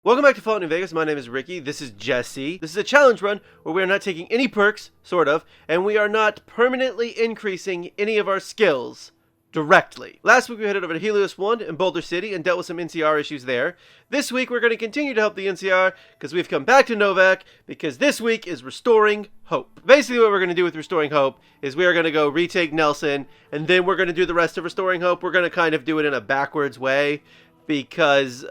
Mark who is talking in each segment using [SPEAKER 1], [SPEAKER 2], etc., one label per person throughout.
[SPEAKER 1] Welcome back to Fallout New Vegas. My name is Ricky. This is Jesse. This is a challenge run where we are not taking any perks, sort of, and we are not permanently increasing any of our skills directly. Last week we headed over to Helios 1 in Boulder City and dealt with some NCR issues there. This week we're going to continue to help the NCR because we've come back to Novak because this week is Restoring Hope. Basically what we're going to do with Restoring Hope is we are going to go retake Nelson and then we're going to do the rest of Restoring Hope. We're going to kind of do it in a backwards way because,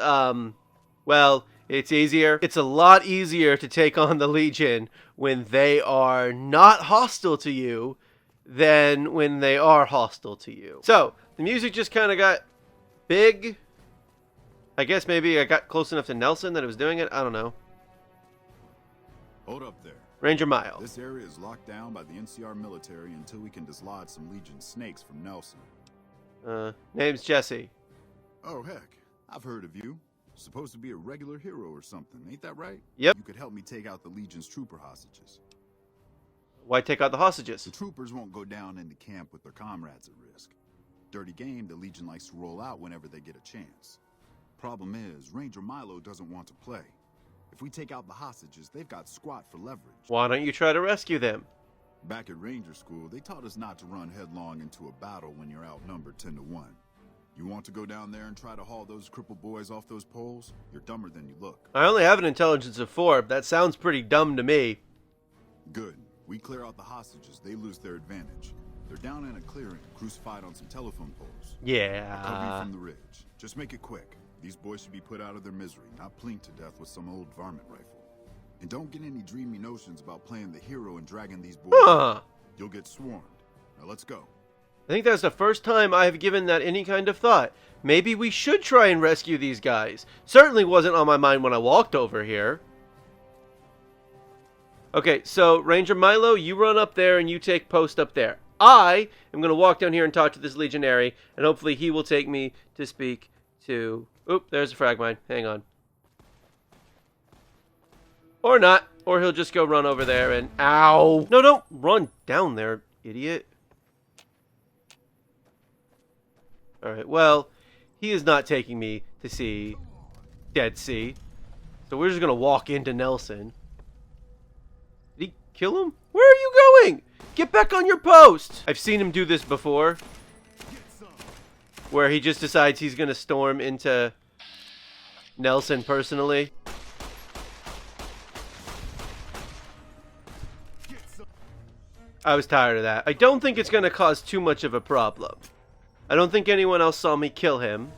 [SPEAKER 1] well, it's easier. It's a lot easier to take on the Legion when they are not hostile to you than when they are hostile to you. So, the music just kind of got big. I guess maybe I got close enough to Nelson that it was doing it. I don't know.
[SPEAKER 2] Hold up there.
[SPEAKER 1] Ranger Mile.
[SPEAKER 2] This area is locked down by the NCR military until we can dislodge some Legion snakes from Nelson.
[SPEAKER 1] Name's Jesse.
[SPEAKER 2] Oh, heck. I've heard of you. Supposed to be a regular hero or something, ain't that right?
[SPEAKER 1] Yep.
[SPEAKER 2] You could help me take out the Legion's trooper hostages.
[SPEAKER 1] Why take out the hostages?
[SPEAKER 2] The troopers won't go down into camp with their comrades at risk. Dirty game the Legion likes to roll out whenever they get a chance. Problem is, Ranger Milo doesn't want to play. If we take out the hostages, they've got squat for leverage.
[SPEAKER 1] Why don't you try to rescue them?
[SPEAKER 2] Back at Ranger School, they taught us not to run headlong into a battle when you're outnumbered 10-1. You want to go down there and try to haul those crippled boys off those poles? You're dumber than you look.
[SPEAKER 1] I only have an intelligence of 4. That sounds pretty dumb to me.
[SPEAKER 2] Good. We clear out the hostages, they lose their advantage. They're down in a clearing, crucified on some telephone poles.
[SPEAKER 1] Yeah.
[SPEAKER 2] Cover you from the ridge. Just make it quick. These boys should be put out of their misery, not plinked to death with some old varmint rifle. And don't get any dreamy notions about playing the hero and dragging these boys out. You'll get swarmed. Now let's go.
[SPEAKER 1] I think that's the first time I have given that any kind of thought. Maybe we should try and rescue these guys. Certainly wasn't on my mind when I walked over here. Okay, so Ranger Milo, you run up there and you take post up there. I am going to walk down here and talk to this legionary, and hopefully he will take me to speak to... Oop, there's a frag mine. Hang on. Or not. Or he'll just go run over there and... Ow! No, don't run down there, idiot. Alright, well, he is not taking me to see Dead Sea. So we're just going to walk into Nelson. Did he kill him? Where are you going? Get back on your post! I've seen him do this before. Where he just decides he's going to storm into Nelson personally. I was tired of that. I don't think it's going to cause too much of a problem. I don't think anyone else saw me kill him.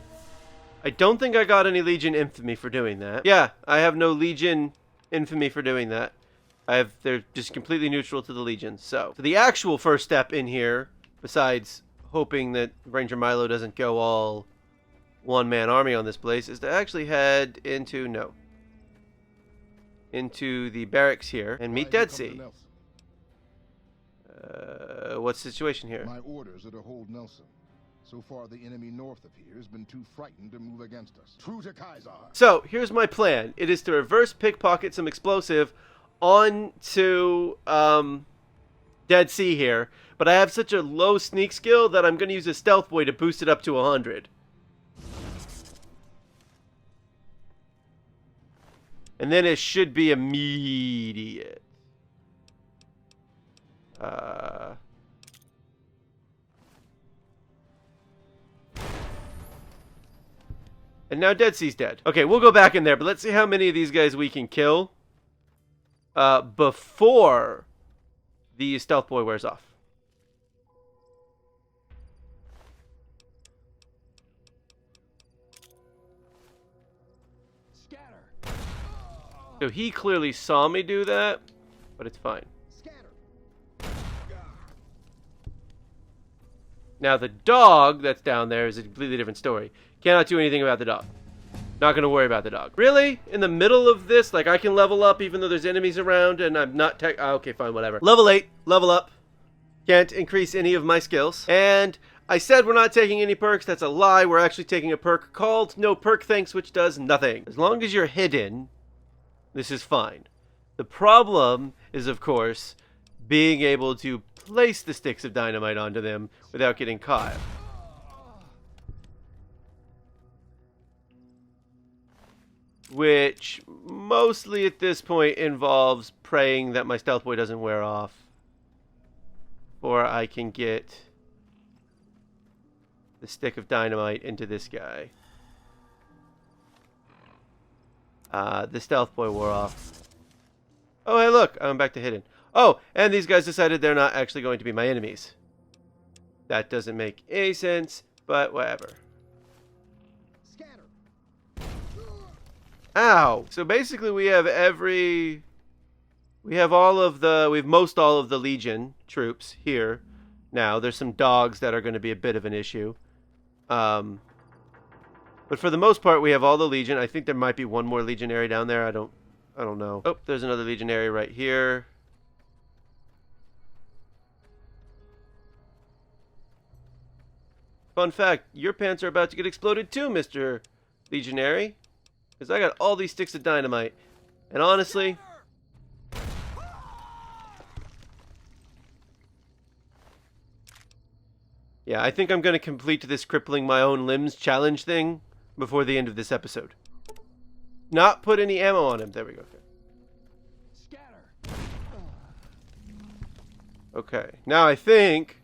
[SPEAKER 1] I don't think I got any Legion infamy for doing that. Yeah, I have no Legion infamy for doing that. They're just completely neutral to the Legion. So the actual first step in here, besides hoping that Ranger Milo doesn't go all one-man army on this place, is to actually head into, into the barracks here and meet Dead Sea. What's the situation here?
[SPEAKER 3] My orders are to hold Nelson. So far, the enemy north of here has been too frightened to move against us. True to Kaiser.
[SPEAKER 1] So, here's my plan. It is to reverse pickpocket some explosive onto Dead Sea here. But I have such a low sneak skill that I'm going to use a stealth boy to boost it up to 100. And then it should be immediate. And now Dead Sea's dead. Okay, we'll go back in there, but let's see how many of these guys we can kill before the stealth boy wears off.
[SPEAKER 4] Scatter.
[SPEAKER 1] So he clearly saw me do that, but it's fine. Now the dog that's down there is a completely different story. Cannot do anything about the dog. Not going to worry about the dog. Really? In the middle of this? Like I can level up even though there's enemies around and I'm not okay, fine, whatever. Level 8. Level up. Can't increase any of my skills. And I said we're not taking any perks. That's a lie. We're actually taking a perk called No Perk Thanks, which does nothing. As long as you're hidden, this is fine. The problem is, of course, being able to place the sticks of dynamite onto them without getting caught. which mostly at this point involves praying that my stealth boy doesn't wear off, or I can get the stick of dynamite into this guy. The stealth boy wore off. Oh, hey, look, I'm back to hidden. Oh, and these guys decided they're not actually going to be my enemies. That doesn't make any sense, but whatever.
[SPEAKER 3] Scatter.
[SPEAKER 1] Ow! So basically we have most all of the Legion troops here. Now, there's some dogs that are going to be a bit of an issue. But for the most part, we have all the Legion. I think there might be one more Legionary down there. I don't know. Oh, there's another Legionary right here. Fun fact, your pants are about to get exploded too, Mr. Legionary. Because I got all these sticks of dynamite. And honestly... yeah, I think I'm going to complete this crippling my own limbs challenge thing before the end of this episode. Not put any ammo on him. There we go.
[SPEAKER 3] Scatter.
[SPEAKER 1] Okay. Now I think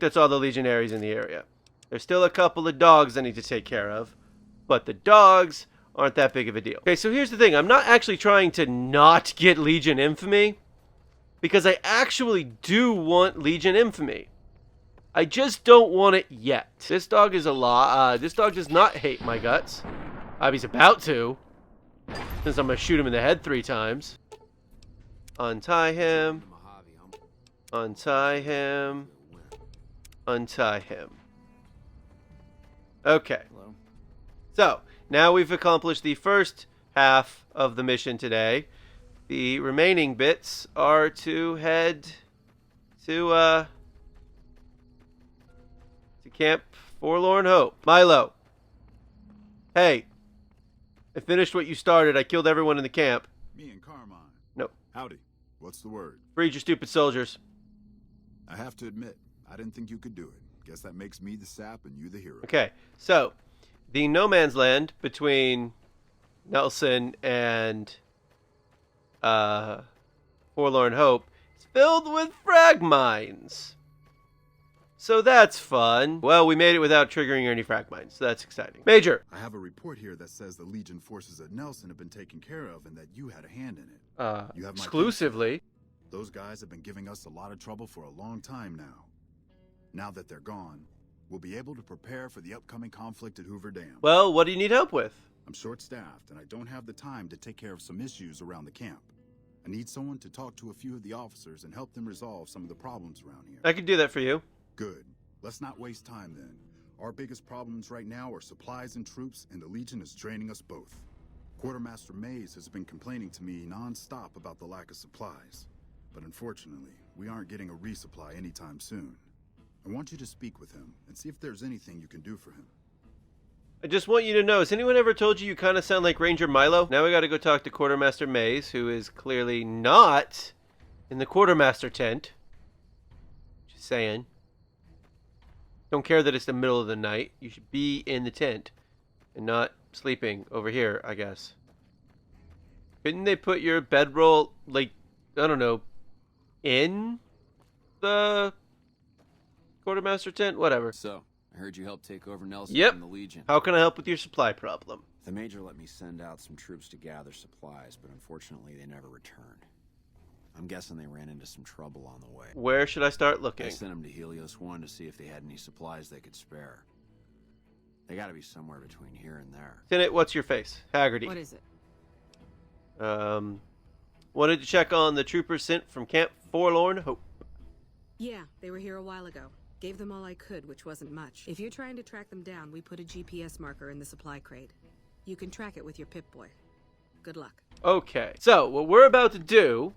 [SPEAKER 1] that's all the Legionaries in the area. There's still a couple of dogs I need to take care of, but the dogs aren't that big of a deal. Okay, so here's the thing. I'm not actually trying to not get Legion Infamy, because I actually do want Legion Infamy. I just don't want it yet. This dog is this dog does not hate my guts. He's about to, since I'm gonna shoot him in the head 3 times. Untie him. Untie him. Untie him. Okay. So, now we've accomplished the first half of the mission today. The remaining bits are to head to Camp Forlorn Hope. Milo. Hey. I finished what you started. I killed everyone in the camp.
[SPEAKER 2] Me and Carmine.
[SPEAKER 1] Nope.
[SPEAKER 2] Howdy. What's the word?
[SPEAKER 1] Freed your stupid soldiers.
[SPEAKER 2] I have to admit, I didn't think you could do it. Guess that makes me the sap and you the hero.
[SPEAKER 1] Okay, so the no man's land between Nelson and Forlorn Hope is filled with frag mines. So that's fun. Well, we made it without triggering any frag mines, so that's exciting. Major!
[SPEAKER 2] I have a report here that says the Legion forces at Nelson have been taken care of and that you had a hand in it. You have my
[SPEAKER 1] exclusively.
[SPEAKER 2] Those guys have been giving us a lot of trouble for a long time now. Now that they're gone, we'll be able to prepare for the upcoming conflict at Hoover Dam.
[SPEAKER 1] Well, what do you need help with?
[SPEAKER 2] I'm short-staffed, and I don't have the time to take care of some issues around the camp. I need someone to talk to a few of the officers and help them resolve some of the problems around here.
[SPEAKER 1] I can do that for you.
[SPEAKER 2] Good. Let's not waste time then. Our biggest problems right now are supplies and troops, and the Legion is draining us both. Quartermaster Mays has been complaining to me non-stop about the lack of supplies. But unfortunately, we aren't getting a resupply anytime soon. I want you to speak with him and see if there's anything you can do for him.
[SPEAKER 1] I just want you to know, has anyone ever told you kind of sound like Ranger Milo? Now we gotta go talk to Quartermaster Mays, who is clearly not in the Quartermaster tent. Just saying. Don't care that it's the middle of the night. You should be in the tent and not sleeping over here, I guess. Couldn't they put your bedroll, like, I don't know, in the Quartermaster tent? Whatever.
[SPEAKER 4] So, I heard you helped take over Nelson
[SPEAKER 1] Yep.
[SPEAKER 4] from the Legion.
[SPEAKER 1] How can I help with your supply problem?
[SPEAKER 4] The Major let me send out some troops to gather supplies, but unfortunately they never returned. I'm guessing they ran into some trouble on the way.
[SPEAKER 1] Where should I start
[SPEAKER 4] I
[SPEAKER 1] looking?
[SPEAKER 4] sent them to Helios 1 to see if they had any supplies they could spare. They gotta be somewhere between here and there.
[SPEAKER 1] Tenet, what's your face? Haggerty.
[SPEAKER 5] What is it?
[SPEAKER 1] Wanted to check on the troopers sent from Camp Forlorn Hope.
[SPEAKER 5] Yeah, they were here a while ago. Gave them all I could, which wasn't much. If you're trying to track them down, we put a GPS marker in the supply crate. You can track it with your Pip-Boy. Good luck.
[SPEAKER 1] Okay, so what we're about to do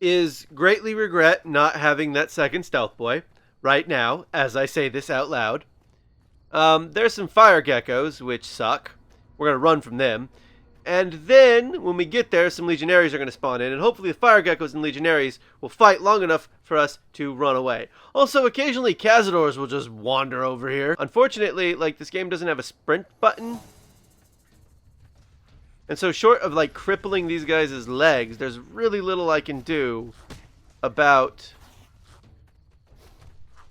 [SPEAKER 1] is greatly regret not having that second stealth boy right now, as I say this out loud. There's some fire geckos, which suck. We're going to run from them. And then, when we get there, some legionaries are going to spawn in, and hopefully the fire geckos and legionaries will fight long enough for us to run away. Also, occasionally cazadors will just wander over here. Unfortunately, like, this game doesn't have a sprint button. And so short of like crippling these guys' legs, there's really little I can do about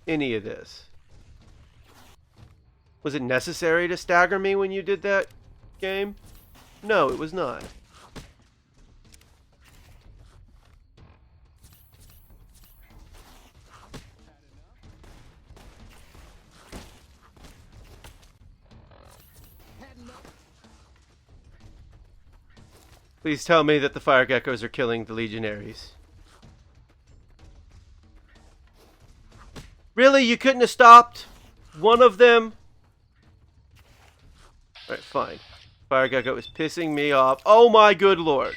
[SPEAKER 1] any of this. Was it necessary to stagger me when you did that, game? No, it was not. Please tell me that the fire geckos are killing the legionaries. Really? You couldn't have stopped one of them? Alright, fine. Fire gecko is pissing me off. Oh my good lord.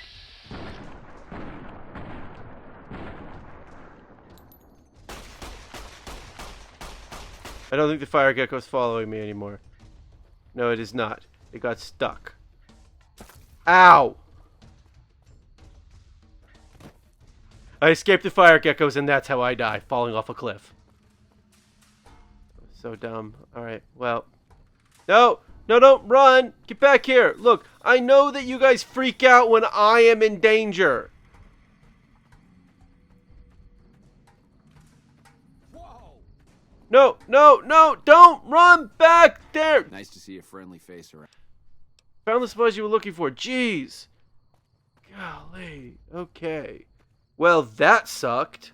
[SPEAKER 1] I don't think the fire gecko is following me anymore. No, it is not. It got stuck. Ow! I escaped the fire geckos and that's how I die, falling off a cliff. So dumb. Alright, well. No! No, don't run! Get back here! Look, I know that you guys freak out when I am in danger.
[SPEAKER 4] Whoa!
[SPEAKER 1] No, no, no! Don't run back there!
[SPEAKER 4] Nice to see a friendly face around.
[SPEAKER 1] Found the supplies you were looking for. Jeez. Golly. Okay. Well, that sucked.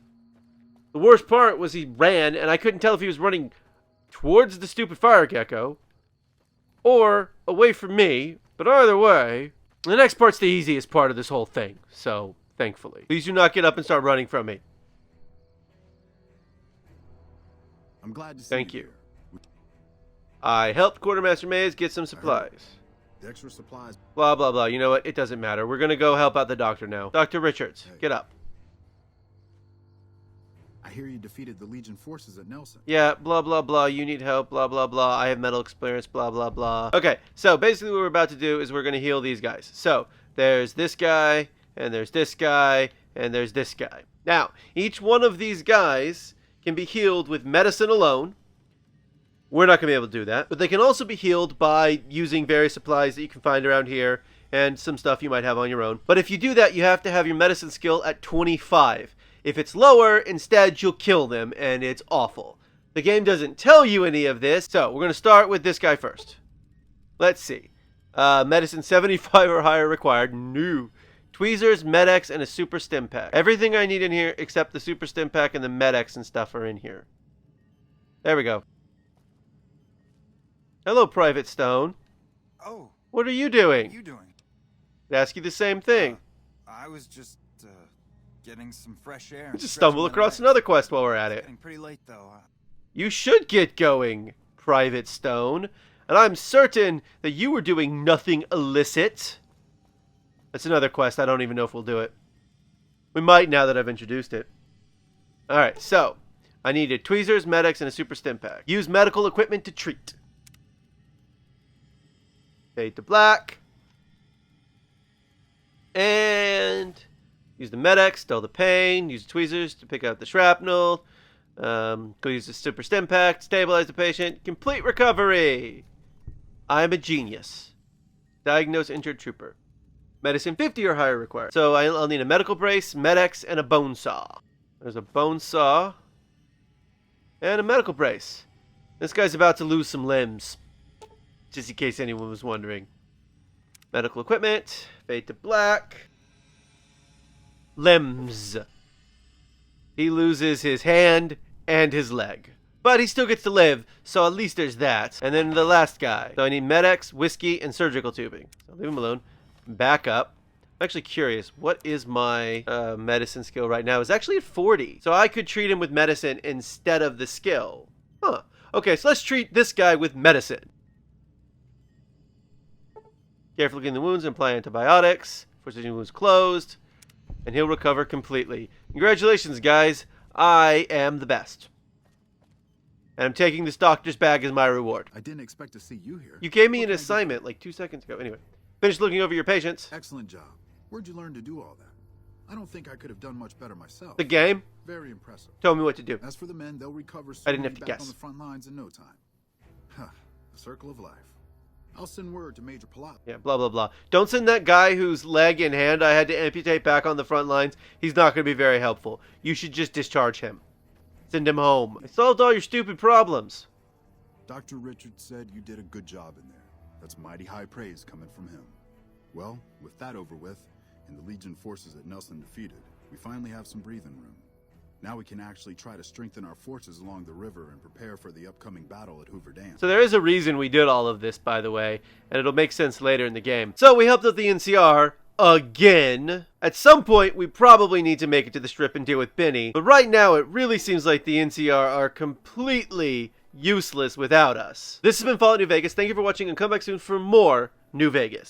[SPEAKER 1] The worst part was he ran, and I couldn't tell if he was running towards the stupid fire gecko or away from me. But either way, the next part's the easiest part of this whole thing. So, thankfully. Please do not get up and start running from me.
[SPEAKER 2] I'm glad to see
[SPEAKER 1] Thank
[SPEAKER 2] you.
[SPEAKER 1] you. I helped Quartermaster Maze get some supplies.
[SPEAKER 2] The extra supplies.
[SPEAKER 1] Blah, blah, blah. You know what? It doesn't matter. We're going to go help out the doctor now. Dr. Richards, get up.
[SPEAKER 2] I hear you defeated the Legion forces at Nelson.
[SPEAKER 1] Yeah, blah, blah, blah. You need help, blah, blah, blah. I have metal experience, blah, blah, blah. Okay, so basically what we're about to do is we're going to heal these guys. So, there's this guy, and there's this guy, and there's this guy. Now, each one of these guys can be healed with medicine alone. We're not going to be able to do that. But they can also be healed by using various supplies that you can find around here, and some stuff you might have on your own. But if you do that, you have to have your medicine skill at 25. If it's lower, instead you'll kill them, and it's awful. The game doesn't tell you any of this, so we're going to start with this guy first. Let's see. Medicine 75 or higher required. No. Tweezers, Med-X, and a Super Stim Pack. Everything I need in here except the Super Stim Pack and the Med-X and stuff are in here. There we go. Hello, Private Stone.
[SPEAKER 6] Oh,
[SPEAKER 1] What are you
[SPEAKER 6] what are
[SPEAKER 1] doing?
[SPEAKER 6] you doing?
[SPEAKER 1] I'd ask you the same thing.
[SPEAKER 6] I was just getting some fresh air.
[SPEAKER 1] We just stumbled across another quest while we're at
[SPEAKER 6] It's
[SPEAKER 1] it.
[SPEAKER 6] getting pretty late though.
[SPEAKER 1] You should get going, Private Stone. And I'm certain that you were doing nothing illicit. That's another quest. I don't even know if we'll do it. We might now that I've introduced it. Alright, so. I needed tweezers, Med-X, and a Super Stim Pack. Use medical equipment to treat. Fade to black. And use the Med-X, dull the pain. Use the tweezers to pick out the shrapnel. Go use the Super Stim Pack to stabilize the patient. Complete recovery. I'm a genius. Diagnose injured trooper. Medicine 50 or higher required. So I'll need a medical brace, Med-X, and a bone saw. There's a bone saw. And a medical brace. This guy's about to lose some limbs. Just in case anyone was wondering. Medical equipment. Fade to black. Limbs. He loses his hand and his leg. But he still gets to live, so at least there's that. And then the last guy. So I need Med-X, whiskey, and surgical tubing. So leave him alone. Back up. I'm actually curious. What is my medicine skill right now? It's actually at 40. So I could treat him with medicine instead of the skill. Huh. Okay, so let's treat this guy with medicine. Carefully clean the wounds and apply antibiotics. Force the wounds closed. And he'll recover completely. Congratulations, guys. I am the best. And I'm taking this doctor's bag as my reward.
[SPEAKER 2] I didn't expect to see you here.
[SPEAKER 1] You gave me
[SPEAKER 2] What
[SPEAKER 1] an
[SPEAKER 2] can I do?
[SPEAKER 1] assignment like 2 seconds ago. Anyway, finish looking over your patients.
[SPEAKER 2] Excellent job. Where'd you learn to do all that? I don't think I could have done much better myself.
[SPEAKER 1] The game
[SPEAKER 2] Very impressive.
[SPEAKER 1] told me what to do.
[SPEAKER 2] As for the men, they'll recover soon
[SPEAKER 1] I didn't have
[SPEAKER 2] and
[SPEAKER 1] to
[SPEAKER 2] be back
[SPEAKER 1] guess.
[SPEAKER 2] on the front lines in no time. Huh. The circle of life. I'll send word to Major Palat.
[SPEAKER 1] Yeah, blah, blah, blah. Don't send that guy whose leg and hand I had to amputate back on the front lines. He's not going to be very helpful. You should just discharge him. Send him home. I solved all your stupid problems.
[SPEAKER 2] Dr. Richards said you did a good job in there. That's mighty high praise coming from him. Well, with that over with, and the Legion forces at Nelson defeated, we finally have some breathing room. Now we can actually try to strengthen our forces along the river and prepare for the upcoming battle at Hoover Dam.
[SPEAKER 1] So there is a reason we did all of this, by the way, and it'll make sense later in the game. So we helped out the NCR again. At some point, we probably need to make it to the Strip and deal with Benny, but right now it really seems like the NCR are completely useless without us. This has been Fallout New Vegas. Thank you for watching, and come back soon for more New Vegas.